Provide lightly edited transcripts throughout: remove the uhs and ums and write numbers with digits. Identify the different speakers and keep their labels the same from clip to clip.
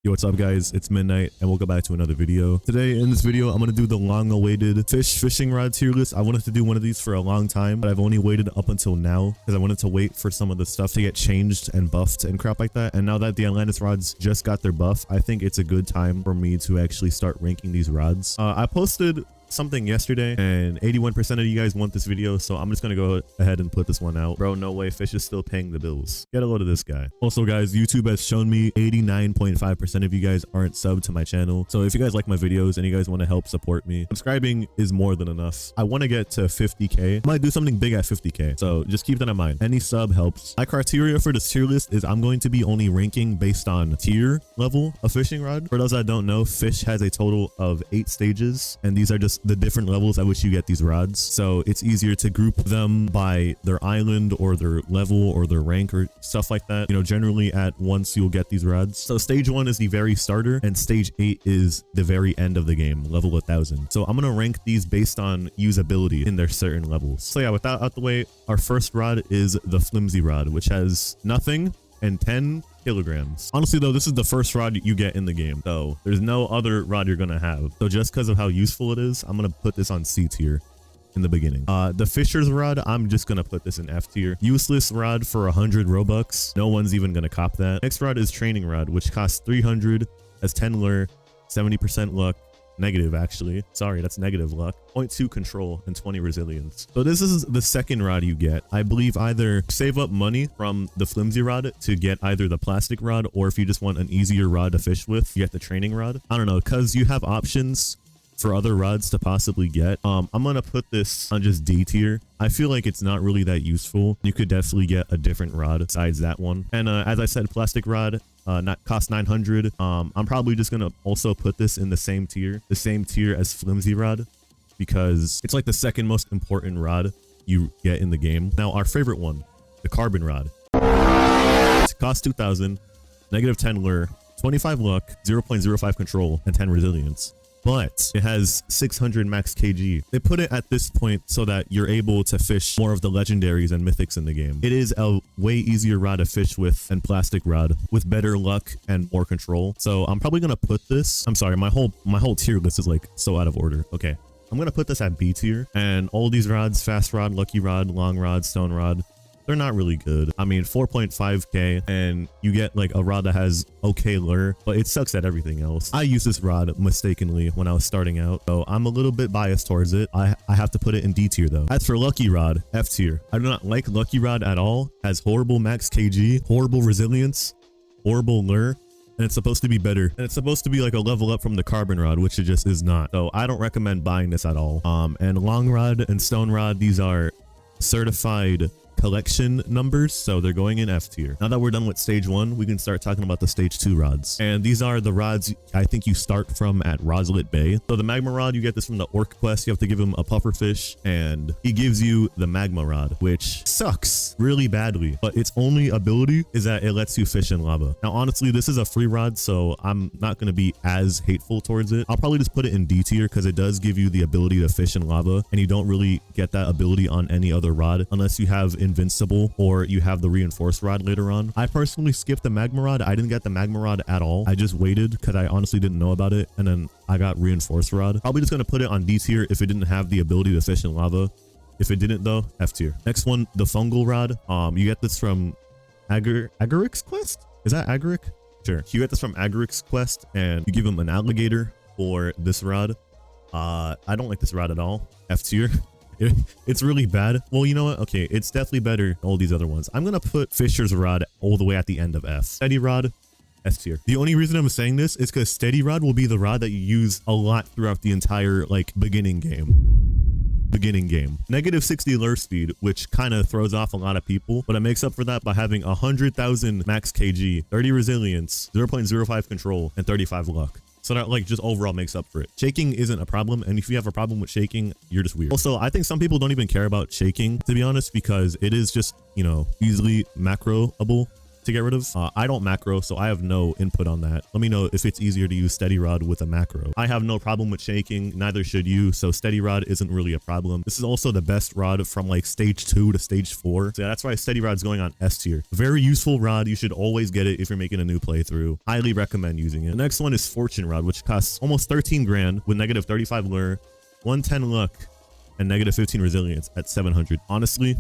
Speaker 1: Yo, what's up guys? It's Midnight and welcome back to another video. Today in this video, I'm going to do the long-awaited fish fishing rod tier list. I wanted to do one of these for a long time, but I've only waited up until now because I wanted to wait for some of the stuff to get changed and buffed and crap like that. And now that the Atlantis rods just got their buff, I think it's a good time for me to actually start ranking these rods. I posted something yesterday and 81% of you guys want this video, so I'm just gonna go ahead and put this one out. Bro, no way, Fish is still paying the bills. Get a load of this guy. Also guys, YouTube has shown me 89.5% of you guys aren't subbed to my channel, so if you guys like my videos and you guys want to help support me, subscribing is more than enough. I want to get to 50k. I might do something big at 50k, so just keep that in mind. Any sub helps. My criteria for this tier list is I'm going to be only ranking based on tier level of fishing rod. For those that don't know, Fish has a total of 8 stages, and these are just the different levels at which you get these rods, so it's easier to group them by their island or their level or their rank or stuff like that. You know, generally at once you'll get these rods. So stage 1 is the very starter and stage 8 is the very end of the game, level 1000. So I'm gonna rank these based on usability in their certain levels. So yeah, with that out the way, our first rod is the flimsy rod, which has nothing and 10 kilograms. Honestly though, this is the first rod you get in the game, so there's no other rod you're gonna have. So just because of how useful it is, I'm gonna put this on C tier in the beginning. The Fisher's rod, I'm just gonna put this in F tier. Useless rod for 100 Robux. No one's even gonna cop that. Next rod is training rod, which costs 300, has 10 lure, 70% luck, negative actually, sorry, that's negative luck, 0.2 control and 20 resilience. So this is the second rod you get. I believe either save up money from the flimsy rod to get either the plastic rod, or if you just want an easier rod to fish with, you get the training rod. I don't know, because you have options for other rods to possibly get. I'm gonna put this on just D tier. I feel like it's not really that useful. You could definitely get a different rod besides that one. And as I said, plastic rod not cost 900. I'm probably just gonna also put this in the same tier as flimsy rod, because it's like the second most important rod you get in the game. Now our favorite one, the carbon rod. It costs 2000, negative 10 lure, 25 luck, 0.05 control, and 10 resilience. But it has 600 max kg. They put it at this point so that you're able to fish more of the legendaries and mythics in the game. It is a way easier rod to fish with than plastic rod, with better luck and more control. So I'm probably gonna put this, I'm sorry, my whole tier list is like so out of order. Okay, I'm gonna put this at B tier, and all these rods, fast rod, lucky rod, long rod, stone rod, they're not really good. I mean, 4.5k and you get like a rod that has okay lure, but it sucks at everything else. I used this rod mistakenly when I was starting out, so I'm a little bit biased towards it. I have to put it in D tier though. As for lucky rod, F tier. I do not like lucky rod at all. Has horrible max kg, horrible resilience, horrible lure, and it's supposed to be better, and it's supposed to be like a level up from the carbon rod, which it just is not. So I don't recommend buying this at all. And long rod and stone rod, these are certified collection numbers, so they're going in F tier. Now that we're done with stage 1, we can start talking about the stage 2 rods, and these are the rods I think you start from at Roselet Bay. So the magma rod, you get this from the orc quest. You have to give him a puffer fish and he gives you the magma rod, which sucks really badly, but its only ability is that it lets you fish in lava. Now honestly, this is a free rod, so I'm not going to be as hateful towards it. I'll probably just put it in D tier because it does give you the ability to fish in lava, and you don't really get that ability on any other rod unless you have invincible or you have the reinforced rod later on. I personally skipped the magma rod. I didn't get the magma rod at all. I just waited because I honestly didn't know about it, and then I got reinforced rod. Probably just gonna put it on D tier if it didn't have the ability to fish in lava. If it didn't though, F tier. Next one, the fungal rod. You get this from Agaric's quest. Is that Agaric? Sure. You get this from Agaric's quest, and you give him an alligator for this rod. I don't like this rod at all. F tier. It's really bad. Well, you know what? Okay, it's definitely better than all these other ones. I'm gonna put Fisher's rod all the way at the end of F. Steady rod, S tier. The only reason I'm saying this is because steady rod will be the rod that you use a lot throughout the entire like beginning game. Negative 60 lure speed, which kind of throws off a lot of people, but it makes up for that by having 100,000 max kg, 30 resilience, 0.05 control, and 35 luck. So that like just overall makes up for it. Shaking isn't a problem, and if you have a problem with shaking, you're just weird. Also, I think some people don't even care about shaking, to be honest, because it is just, you know, easily macroable. to get rid of. I don't macro, so I have no input on that. Let me know if it's easier to use steady rod with a macro. I have no problem with shaking, neither should you, so steady rod isn't really a problem. This is also the best rod from like stage 2 to stage 4. So yeah, that's why steady rod's going on S tier. Very useful rod. You should always get it if you're making a new playthrough. Highly recommend using it. The next one is fortune rod, which costs almost 13 grand with negative 35 lure, 110 luck, and negative 15 resilience at 700. Honestly,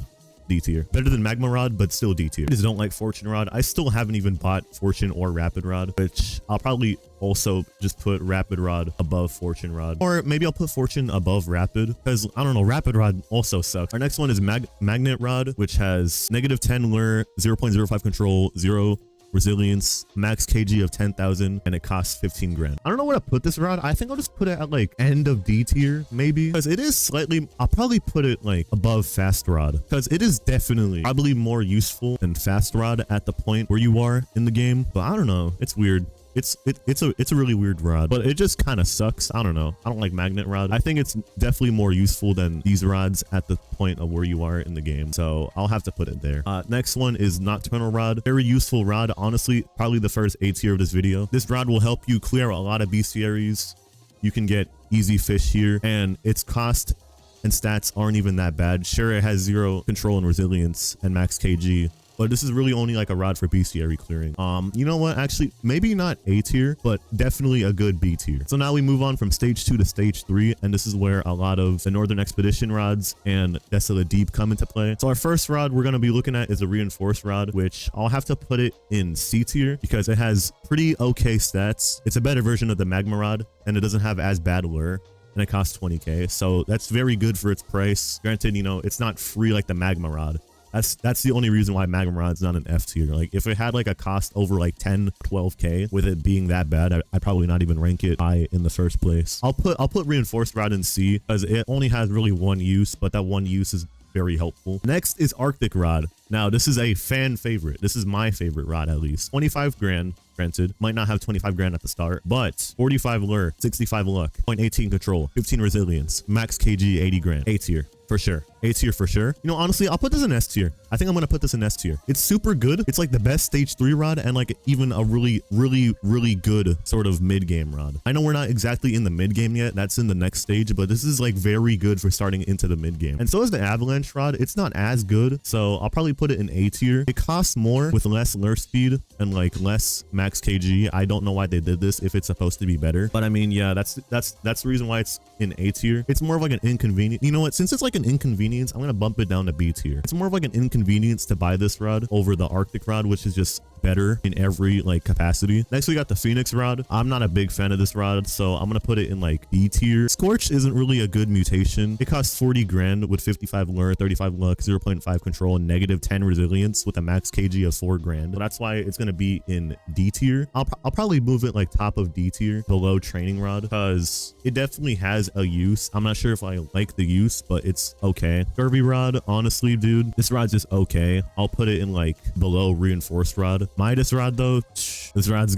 Speaker 1: D tier. Better than magma rod, but still D tier. I just don't like fortune rod. I still haven't even bought fortune or rapid rod, which I'll probably also just put rapid rod above fortune rod, or maybe I'll put fortune above rapid, because I don't know, rapid rod also sucks. Our next one is magnet rod, which has negative 10 lure, 0.05 control, 0 resilience, max kg of 10,000, and it costs 15 grand. I don't know where to put this rod. I think I'll just put it at like end of D tier, maybe, because it is slightly, I'll probably put it like above fast rod, because it is definitely probably more useful than fast rod at the point where you are in the game. But I don't know, it's weird. It's a really weird rod, but it just kind of sucks. I don't know. I don't like magnet rod. I think it's definitely more useful than these rods at the point of where you are in the game. So I'll have to put it there. Next one is nocturnal rod. Very useful rod. Honestly, probably the first A tier of this video. This rod will help you clear a lot of bestiaries. You can get easy fish here, and its cost and stats aren't even that bad. Sure, it has 0 control and resilience and max kg, but this is really only like a rod for bestiary clearing. You know what? Actually, maybe not A tier, but definitely a good B tier. So now we move on from stage 2 to stage 3, and this is where a lot of the Northern Expedition rods and Desolate Deep come into play. So our first rod we're going to be looking at is a reinforced rod, which I'll have to put it in C tier because it has pretty okay stats. It's a better version of the magma rod, and it doesn't have as bad lure, and it costs 20k. So that's very good for its price. Granted, you know, it's not free like the magma rod. That's the only reason why magma rod's not an F tier. Like if it had like a cost over like 10, 12k, with it being that bad, I'd probably not even rank it high in the first place. I'll put reinforced rod in C because it only has really one use, but that one use is very helpful. Next is Arctic rod. Now this is a fan favorite. This is my favorite rod, at least. 25 grand. Granted, might not have 25 grand at the start, but 45 lure, 65 luck, 0.18 control, 15 resilience, max kg 80 grand. A tier for sure. A tier for sure. You know, honestly, I'll put this in S tier. I think I'm gonna put this in S tier. It's super good. It's like the best stage 3 rod, and like even a really good sort of mid game rod. I know we're not exactly in the mid game yet. That's in the next stage, but this is like very good for starting into the mid game. And so is the avalanche rod. It's not as good, so I'll probably put it in A tier. It costs more with less lure speed and like less max kg. I don't know why they did this if it's supposed to be better, but I mean, yeah, that's the reason why it's in A tier. It's more of like an inconvenience. You know what? Since it's like an inconvenience, I'm gonna bump it down to B tier. It's more of like an inconvenience to buy this rod over the Arctic rod, which is just better in every like capacity. Next we got the Phoenix rod. I'm not a big fan of this rod, so I'm gonna put it in like B tier. Scorch isn't really a good mutation. It costs 40 grand with 55 lure, 35 luck, 0.5 control, and negative 10 resilience with a max kg of 4 grand. So that's why it's gonna be in D tier. I'll probably move it like top of D tier below training rod because it definitely has a use. I'm not sure if I like the use, but it's okay. Curvy rod, honestly, dude, this rod's just okay. I'll put it in like below reinforced rod. Midas rod though, this rod's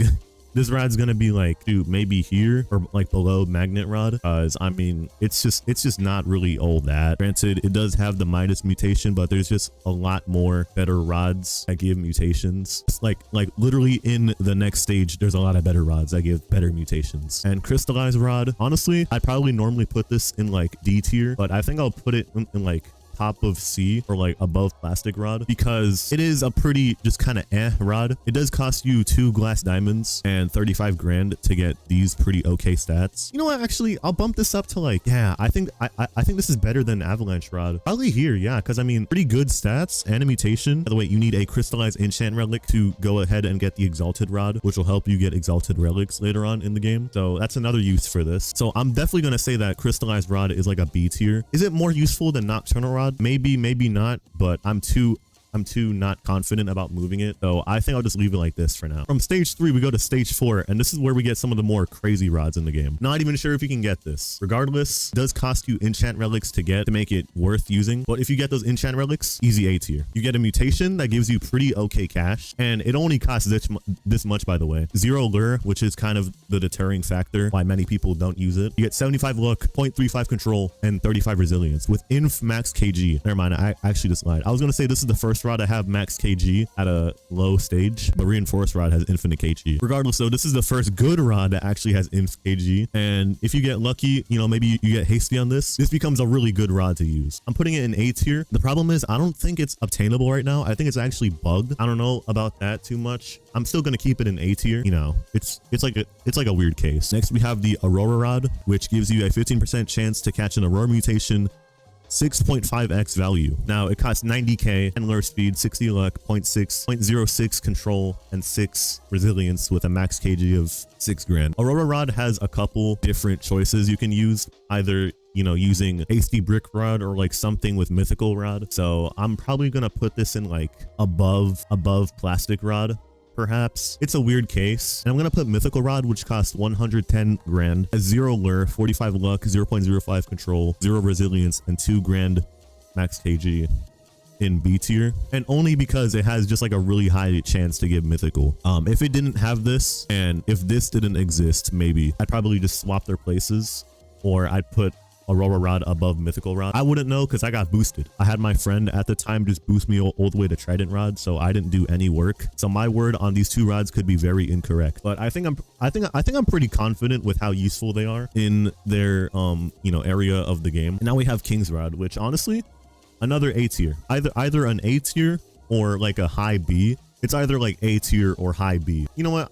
Speaker 1: gonna be like, dude, maybe here or like below magnet rod, because I mean it's just not really all that. Granted, it does have the Midas mutation, but there's just a lot more better rods that give mutations. It's like literally in the next stage there's a lot of better rods that give better mutations. And crystallized rod, honestly, I'd probably normally put this in like D tier, but I think I'll put it in like top of C or like above plastic rod because it is a pretty just kind of rod. It does cost you 2 glass diamonds and 35 grand to get these pretty okay stats. You know what, actually I'll bump this up to like, yeah, I think this is better than avalanche rod, probably here. Yeah, because I mean pretty good stats and a mutation. By the way, you need a crystallized enchant relic to go ahead and get the exalted rod, which will help you get exalted relics later on in the game, so that's another use for this. So I'm definitely gonna say that crystallized rod is like a B tier. Is it more useful than nocturnal rod? Maybe not, but I'm too not confident about moving it, so I think I'll just leave it like this for now. From stage 3 we go to stage 4, and this is where we get some of the more crazy rods in the game. Not even sure if you can get this. Regardless, it does cost you enchant relics to get to make it worth using, but if you get those enchant relics, easy A tier. You get a mutation that gives you pretty okay cash, and it only costs this much, by the way. 0 lure, which is kind of the deterring factor why many people don't use it. You get 75 luck, 0.35 control, and 35 resilience with inf max kg. Never mind, I actually just lied. I was gonna say this is the first first rod to have max kg at a low stage, but reinforced rod has infinite kg. Regardless though, this is the first good rod that actually has inf kg, and if you get lucky, you know, maybe you get hasty on this becomes a really good rod to use. I'm putting it in A tier. The problem is I don't think it's obtainable right now. I think it's actually bugged. I don't know about that too much. I'm still gonna keep it in A tier. You know, it's like a weird case. Next we have the Aurora rod, which gives you a 15% chance to catch an Aurora mutation, 6.5x value. Now it costs 90k and lure speed, 60 luck, 0.06 control, and 6 resilience with a max kg of 6 grand. Aurora rod has a couple different choices you can use, either, you know, using hasty brick rod or like something with mythical rod. So I'm probably gonna put this in like above plastic rod. Perhaps. It's a weird case, and I'm gonna put mythical rod, which costs 110 grand, has 0 lure, 45 luck, 0.05 control, 0 resilience, and 2 grand max kg in B tier, and only because it has just like a really high chance to give mythical. If it didn't have this, and if this didn't exist, maybe I'd probably just swap their places, or I'd put Aurora rod above mythical rod. I wouldn't know because I got boosted. I had my friend at the time just boost me all the way to trident rod, so I didn't do any work. So my word on these two rods could be very incorrect, but I think I'm pretty confident with how useful they are in their you know, area of the game. And now we have King's rod, which honestly, another A tier, either an A tier or like a high B. It's either like A tier or high B. You know what?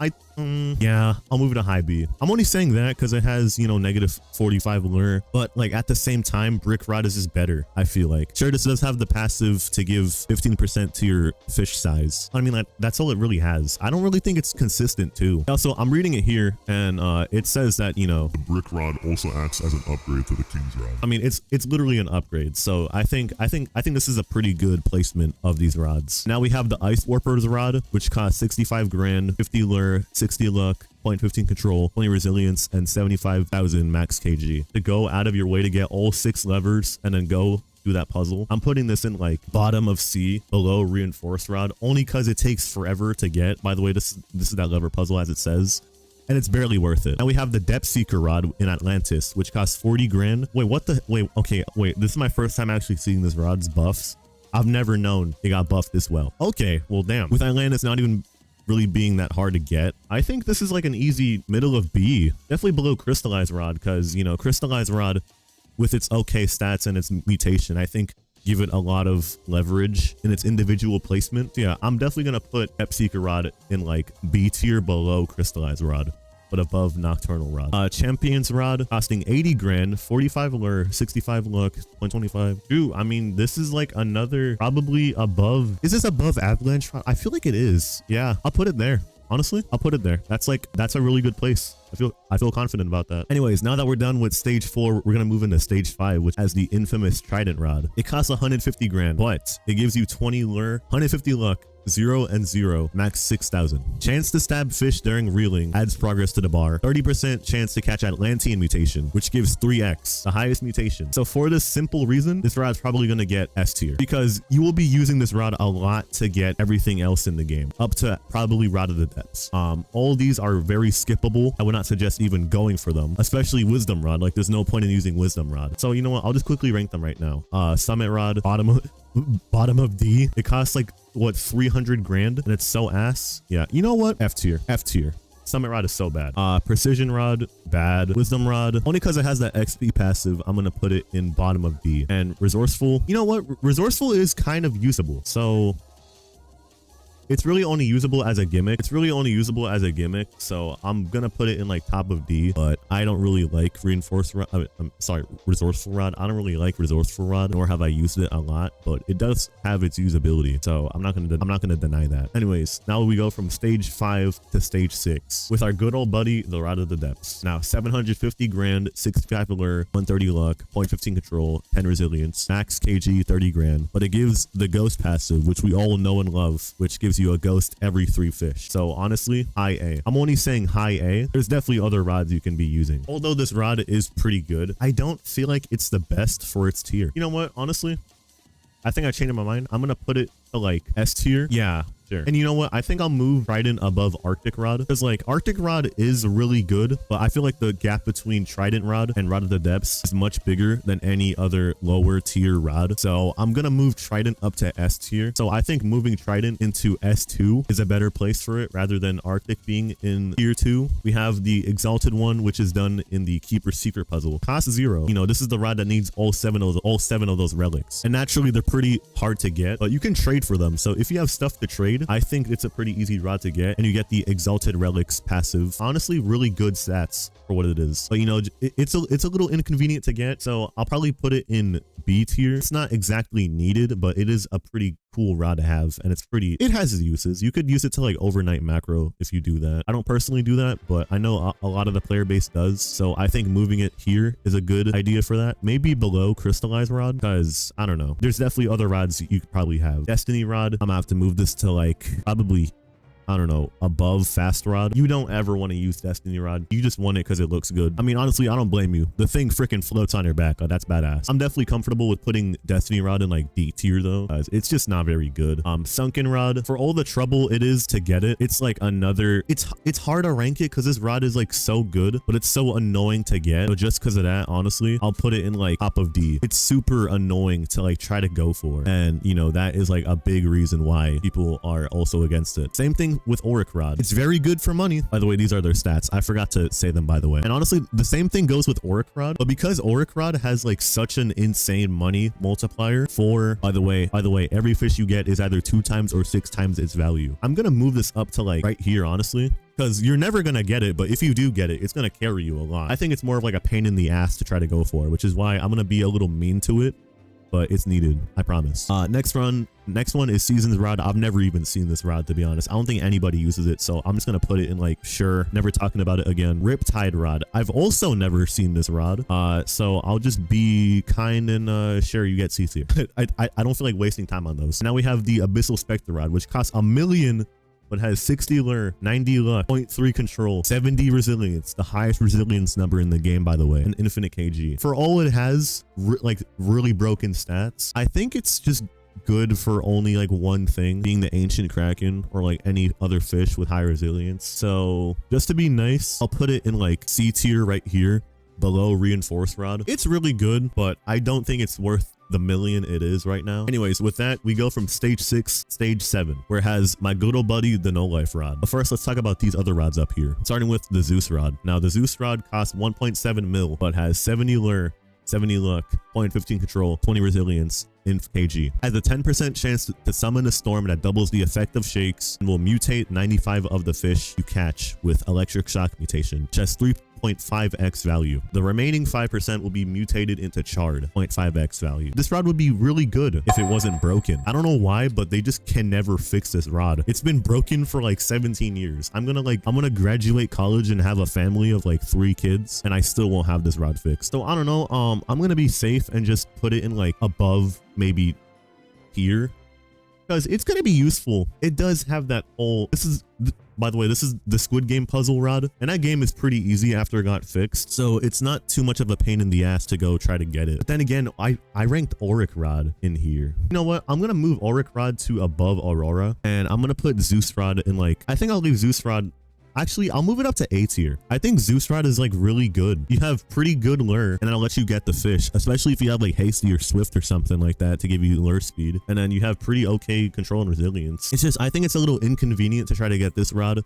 Speaker 1: Yeah, I'll move it to high B. I'm only saying that because it has, you know, negative 45 lure, but like at the same time, brick rod is just better, I feel like. Sure, this does have the passive to give 15% to your fish size. I mean, like, that's all it really has. I don't really think it's consistent too. Also, I'm reading it here, and it says that, you know,
Speaker 2: the brick rod also acts as an upgrade to the King's rod.
Speaker 1: I mean, it's literally an upgrade. So I think this is a pretty good placement of these rods. Now we have the Ice Warper's rod, which costs 65 grand, 50 lure, 60 luck, 0.15 control, 20 resilience, and 75,000 max kg. To go out of your way to get all 6 levers and then go do that puzzle. I'm putting this in like bottom of C, below reinforced rod, only because it takes forever to get. By the way, this is that lever puzzle as it says, and it's barely worth it. Now we have the Depth Seeker rod in Atlantis, which costs 40 grand. Wait, this is my first time actually seeing this rod's buffs. I've never known it got buffed this well. Okay, well, damn. With Atlantis not even really being that hard to get, I think this is like an easy middle of B. Definitely below Crystallized rod, because, you know, Crystallized rod with its okay stats and its mutation, I think give it a lot of leverage in its individual placement. So yeah, I'm definitely gonna put Depth Seeker rod in like B tier below Crystallized rod, but above Nocturnal rod. Champion's rod costing 80 grand, 45 lure, 65 luck, 125. Dude, I mean, this is like another probably above. Is this above Avalanche rod? I feel like it is. Yeah, I'll put it there. Honestly, I'll put it there. That's a really good place. I feel confident about that. Anyways, now that we're done with stage 4, we're gonna move into stage 5, which has the infamous Trident rod. It costs 150 grand, but it gives you 20 lure, 150 luck, 0 and 0, max 6,000. Chance to stab fish during reeling, adds progress to the bar. 30% chance to catch Atlantean mutation, which gives 3x, the highest mutation. So for this simple reason, this rod's probably gonna get S tier, because you will be using this rod a lot to get everything else in the game, up to probably Rod of the Depths. All these are very skippable. I would not suggest even going for them, especially Wisdom rod. Like, there's no point in using Wisdom rod. So you know what? I'll just quickly rank them right now. Summit rod, bottom of D. It costs like, what, 300 grand, and it's so ass. Yeah, you know what? F tier. Summit rod is so bad. Precision rod, bad. Wisdom rod, only because it has that XP passive, I'm gonna put it in bottom of D. And resourceful, you know what? Resourceful is kind of usable, so it's really only usable as a gimmick. So I'm gonna put it in like top of D, but I don't really like resourceful rod. I don't really like resourceful rod, nor have I used it a lot, but it does have its usability. So I'm not gonna deny that. Anyways, now we go from stage 5 to stage 6 with our good old buddy, the Rod of the Depths. Now 750 grand, 65 lure, 130 luck, 0.15 control, 10 resilience, max kg 30 grand, but it gives the ghost passive, which we all know and love, which gives you a ghost every 3 fish. So honestly, high A. I'm only saying high A. There's definitely other rods you can be using. Although this rod is pretty good, I don't feel like it's the best for its tier. You know what? Honestly, I think I changed my mind. I'm gonna put it to like S tier. Yeah, Sure. And you know what? I think I'll move Trident above Arctic Rod because like Arctic Rod is really good, but I feel like the gap between Trident Rod and Rod of the Depths is much bigger than any other lower tier rod. So I'm gonna move Trident up to S tier. So I think moving Trident into S2 is a better place for it rather than Arctic being in tier 2. We have the Exalted one, which is done in the Keeper's Secret puzzle. Cost 0. You know, this is the rod that needs all seven of those relics. And naturally, they're pretty hard to get, but you can trade for them. So if you have stuff to trade, I think it's a pretty easy rod to get, and you get the Exalted Relics passive. Honestly, really good stats for what it is. But you know, it's a little inconvenient to get, so I'll probably put it in B tier. It's not exactly needed, but it is a pretty cool rod to have, and it has its uses. You could use it to like overnight macro if you do that. I don't personally do that, but I know a lot of the player base does, so I think moving it here is a good idea for that. Maybe below Crystallized Rod, because I don't know, there's definitely other rods you could probably have. Destiny Rod, I'm gonna have to move this to like probably, I don't know, above Fast Rod. You don't ever want to use Destiny Rod. You just want it because it looks good. I mean, honestly, I don't blame you. The thing freaking floats on your back. Oh, that's badass. I'm definitely comfortable with putting Destiny Rod in like D tier though. It's just not very good. Sunken Rod, for all the trouble it is to get it, it's like another, it's hard to rank it because this rod is like so good, but it's so annoying to get. So just because of that, honestly, I'll put it in like top of D. It's super annoying to like try to go for. And you know, that is like a big reason why people are also against it. Same thing with Auric Rod. It's very good for money. By the way, these are their stats. I forgot to say them, by the way. And honestly, the same thing goes with Auric Rod, but because Auric Rod has like such an insane money multiplier for, by the way, every fish you get is either 2 times or 6 times its value. I'm gonna move this up to like right here, honestly, because you're never gonna get it, but if you do get it, it's gonna carry you a lot. I think it's more of like a pain in the ass to try to go for, which is why I'm gonna be a little mean to it, but it's needed, I promise. Next one is Seasons Rod. I've never even seen this rod, to be honest. I don't think anybody uses it, so I'm just gonna put it in like, sure, never talking about it again. Riptide Rod. I've also never seen this rod, so I'll just be kind and sure, you get C tier. I don't feel like wasting time on those. Now we have the Abyssal Spectre Rod, which costs $1 million, but has 60 lure, 90 luck, 0.3 control, 70 resilience, the highest resilience number in the game, by the way, and infinite KG. For all it has, like really broken stats, I think it's just good for only like one thing, being the Ancient Kraken or like any other fish with high resilience. So just to be nice, I'll put it in like C tier right here, below Reinforced Rod. It's really good, but I don't think it's worth the $1 million it is right now. Anyways, with that, we go from stage 6, stage 7, where it has my good old buddy, the No Life Rod. But first, let's talk about these other rods up here, starting with the Zeus Rod. Now, the Zeus Rod costs 1.7 mil, but has 70 lure, 70 luck, 0.15 control, 20 resilience, in KG. Has a 10% chance to summon a storm that doubles the effect of shakes and will mutate 95 of the fish you catch with electric shock mutation, which has 3.5x value. The remaining 5% will be mutated into charred, 0.5x value. This rod would be really good if it wasn't broken. I don't know why, but they just can never fix this rod. It's been broken for like 17 years. I'm gonna graduate college and have a family of like 3 kids, and I still won't have this rod fixed. So I don't know. I'm gonna be safe and just put it in like above, maybe here, because it's going to be useful. It does have that whole, by the way, this is the Squid Game puzzle rod, and that game is pretty easy after it got fixed, so it's not too much of a pain in the ass to go try to get it. But then again, I ranked Auric Rod in here. You know what? I'm gonna move Auric Rod to above Aurora, and I'm gonna put Zeus Rod in like, I think I'll leave Zeus Rod. Actually, I'll move it up to A tier. I think Zeus Rod is like really good. You have pretty good lure, and I'll let you get the fish, especially if you have like Hasty or Swift or something like that to give you lure speed. And then you have pretty okay control and resilience. It's just, I think it's a little inconvenient to try to get this rod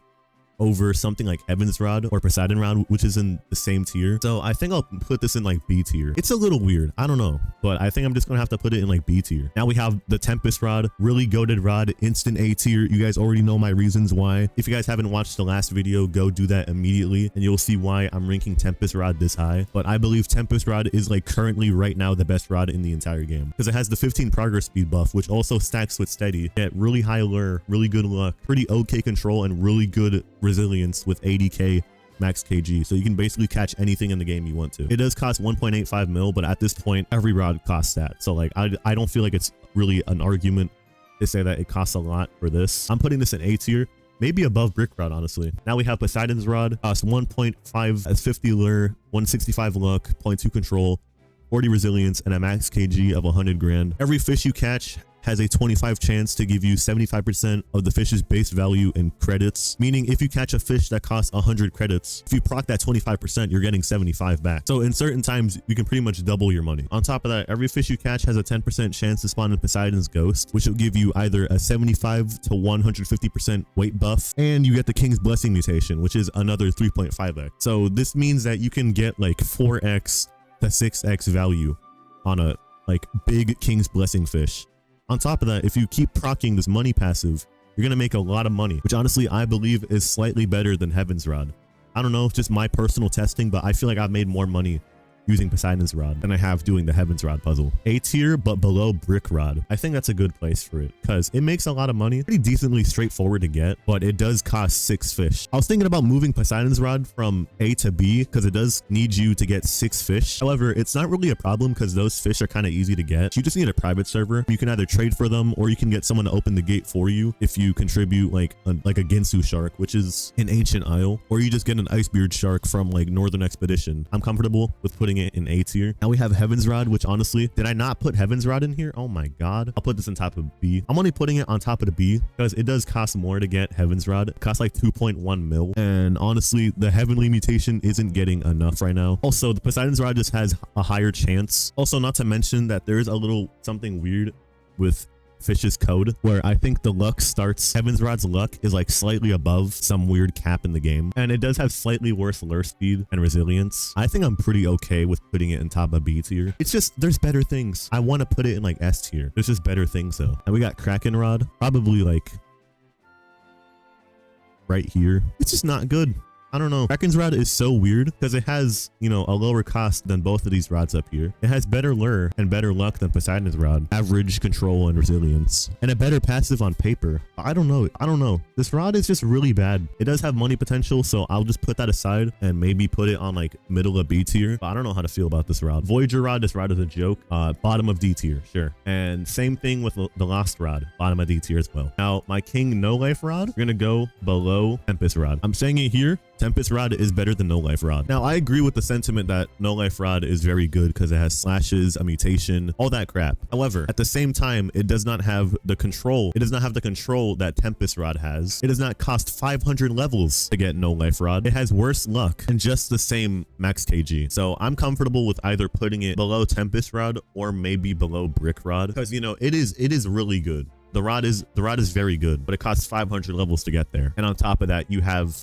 Speaker 1: over something like Heaven's Rod or Poseidon Rod, which is in the same tier. So I think I'll put this in like B tier. It's a little weird, I don't know, but I think I'm just gonna have to put it in like B tier. Now we have the Tempest Rod, really goated rod, instant A tier. You guys already know my reasons why. If you guys haven't watched the last video, go do that immediately and you'll see why I'm ranking Tempest Rod this high. But I believe Tempest Rod is like currently right now the best rod in the entire game, because it has the 15 progress speed buff, which also stacks with steady. Get really high lure, really good luck, pretty okay control, and really good resilience with 80k max kg, so you can basically catch anything in the game you want to. It does cost 1.85 mil, but at this point every rod costs that, so like I don't feel like it's really an argument to say that it costs a lot for this. I'm putting this in A tier, maybe above Brick Rod, honestly. Now we have Poseidon's Rod, costs 1.5 as 50 lure, 165 luck, 0.2 control, 40 resilience, and a max kg of 100 grand. Every fish you catch has a 25 chance to give you 75% of the fish's base value in credits, meaning if you catch a fish that costs 100 credits, if you proc that 25%, you're getting 75 back. So in certain times, you can pretty much double your money. On top of that, every fish you catch has a 10% chance to spawn in Poseidon's Ghost, which will give you either a 75 to 150% weight buff, and you get the King's Blessing mutation, which is another 3.5x. So this means that you can get like 4x to 6x value on a like big King's Blessing fish. On top of that, if you keep proccing this money passive, you're gonna make a lot of money, which honestly I believe is slightly better than Heaven's Rod. I don't know, just my personal testing, but I feel like I've made more money using Poseidon's Rod than I have doing the Heaven's Rod puzzle. A tier, but below Brick Rod. I think that's a good place for it because it makes a lot of money. Pretty decently straightforward to get, but it does cost 6 fish. I was thinking about moving Poseidon's Rod from A to B because it does need you to get 6 fish. However, it's not really a problem because those fish are kind of easy to get. You just need a private server. You can either trade for them or you can get someone to open the gate for you if you contribute like a Ginsu shark, which is an ancient isle, or you just get an Icebeard shark from like Northern Expedition. I'm comfortable with putting it in A tier. Now we have Heaven's Rod, which honestly, did I not put Heaven's Rod in here? Oh my god. I'll put this on top of B. I'm only putting it on top of the B because it does cost more to get Heaven's Rod. It costs like 2.1 mil. And honestly, the Heavenly mutation isn't getting enough right now. Also, the Poseidon's Rod just has a higher chance. Also, not to mention that there's a little something weird with Fish's code where I think the luck starts, Heaven's Rod's luck is like slightly above some weird cap in the game, and it does have slightly worse lure speed and resilience. I think I'm pretty okay with putting it in top of B tier. It's just there's better things. I want to put it in like S tier. There's just better things though. And we got Kraken Rod, probably like right here. It's just not good. I don't know. Kraken's Rod is so weird because it has, you know, a lower cost than both of these rods up here. It has better lure and better luck than Poseidon's Rod, average control and resilience, and a better passive on paper. I don't know. I don't know. This rod is just really bad. It does have money potential, so I'll just put that aside and maybe put it on like middle of B tier. But I don't know how to feel about this rod. Voyager Rod, this rod is a joke. Bottom of D tier, sure. And same thing with the Lost Rod, bottom of D tier as well. Now, my King No Life Rod, we're gonna go below Tempest Rod. I'm saying it here. Tempest Rod is better than No Life Rod. Now, I agree with the sentiment that No Life Rod is very good because it has slashes, a mutation, all that crap. However, at the same time, it does not have the control. It does not have the control that Tempest Rod has. It does not cost 500 levels to get No Life Rod. It has worse luck and just the same max KG. So I'm comfortable with either putting it below Tempest Rod or maybe below Brick Rod because, you know, it is really good. The rod is very good, but it costs 500 levels to get there. And on top of that, you have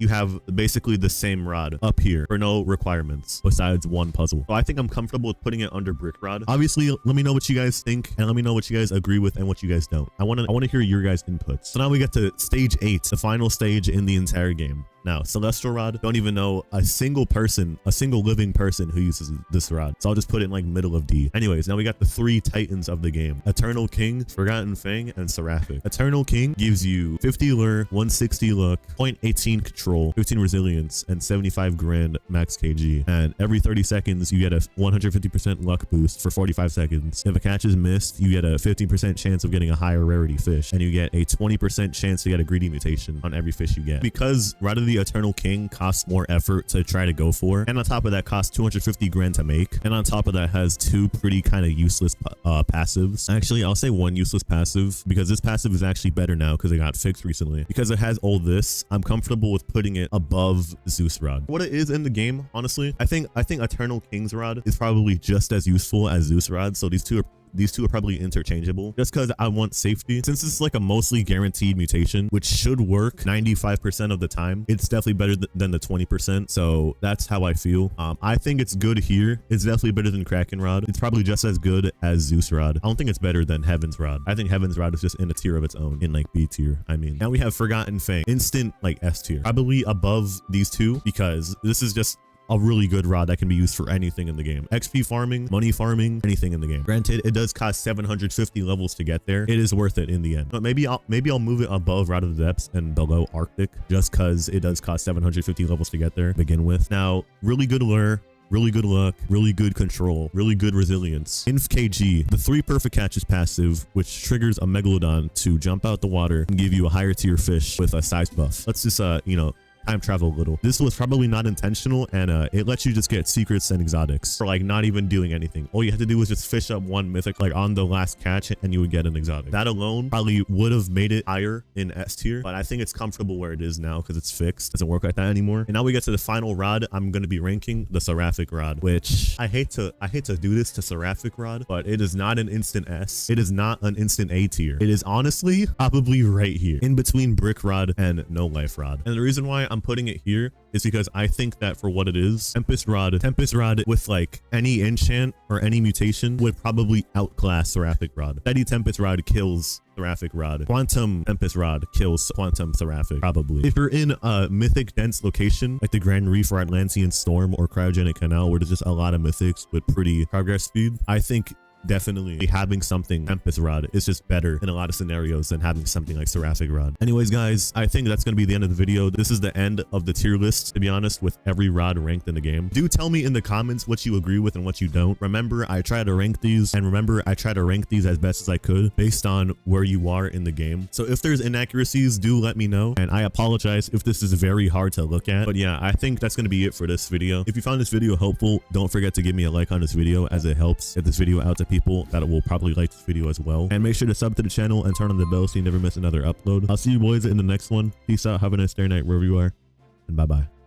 Speaker 1: basically the same rod up here for no requirements besides one puzzle. So I think I'm comfortable with putting it under Brick Rod. Obviously, let me know what you guys think and let me know what you guys agree with and what you guys don't. I want to hear your guys' inputs. So now we get to stage 8, the final stage in the entire game. Now, Celestial Rod, don't even know a single living person who uses this rod. So I'll just put it in like middle of D. Anyways, now we got the 3 titans of the game. Eternal King, Forgotten Fang, and Seraphic. Eternal King gives you 50 lure, 160 luck, 0.18 control, 15 resilience, and 75 grand max KG. And every 30 seconds, you get a 150% luck boost for 45 seconds. If a catch is missed, you get a 15% chance of getting a higher rarity fish. And you get a 20% chance to get a greedy mutation on every fish you get. Because Rod of the Eternal King costs more effort to try to go for, and on top of that costs 250 grand to make, and on top of that has 2 pretty kind of useless passives. Actually, I'll say 1 useless passive because this passive is actually better now because it got fixed recently. Because it has all this, I'm comfortable with putting it above Zeus Rod. What it is in the game, honestly, I think Eternal King's Rod is probably just as useful as Zeus Rod, so these two are probably interchangeable just because I want safety. Since it's like a mostly guaranteed mutation, which should work 95% of the time, it's definitely better than the 20%. So that's how I feel. I think it's good here. It's definitely better than Kraken Rod. It's probably just as good as Zeus Rod. I don't think it's better than Heaven's Rod. I think Heaven's Rod is just in a tier of its own, in like B tier. I mean, now we have Forgotten Fang, instant like S tier, probably above these two because this is just a really good rod that can be used for anything in the game. XP farming, money farming, anything in the game. Granted, it does cost 750 levels to get there. It is worth it in the end. But maybe I'll move it above Rod of the Depths and below Arctic just because it does cost 750 levels to get there to begin with. Now, really good lure, really good luck, really good control, really good resilience. Inf KG, the 3 perfect catches passive, which triggers a Megalodon to jump out the water and give you a higher tier fish with a size buff. Let's just, you know, time travel a little. This was probably not intentional, and it lets you just get secrets and exotics for like not even doing anything. All you have to do is just fish up one mythic like on the last catch and you would get an exotic. That alone probably would have made it higher in S tier, but I think it's comfortable where it is now because it's fixed. Doesn't work like that anymore. And now we get to the final rod. I'm going to be ranking the Seraphic Rod, which I hate to do this to Seraphic Rod, but it is not an instant S. It is not an instant A tier. It is honestly probably right here in between Brick Rod and No Life Rod. And the reason why I'm putting it here is because I think that for what it is, Tempest Rod with like any enchant or any mutation would probably outclass Seraphic Rod. Steady Tempest Rod kills Seraphic Rod. Quantum Tempest Rod kills Quantum Seraphic, probably. If you're in a mythic dense location like the Grand Reef or Atlantean Storm or Cryogenic Canal where there's just a lot of mythics with pretty progress speed, I think definitely having something Tempest Rod is just better in a lot of scenarios than having something like Seraphic Rod. Anyways, guys, I think that's going to be the end of the video. This is the end of the tier list, to be honest, with every rod ranked in the game. Do tell me in the comments what you agree with and what you don't. Remember, I try to rank these, and remember, I try to rank these as best as I could based on where you are in the game. So if there's inaccuracies, do let me know, and I apologize if this is very hard to look at. But yeah, I think that's going to be it for this video. If you found this video helpful, don't forget to give me a like on this video, as it helps get this video out to people that will probably like this video as well. And make sure to sub to the channel and turn on the bell so you never miss another upload. I'll see you boys in the next one. Peace out. Have a nice day or night wherever you are, and bye bye.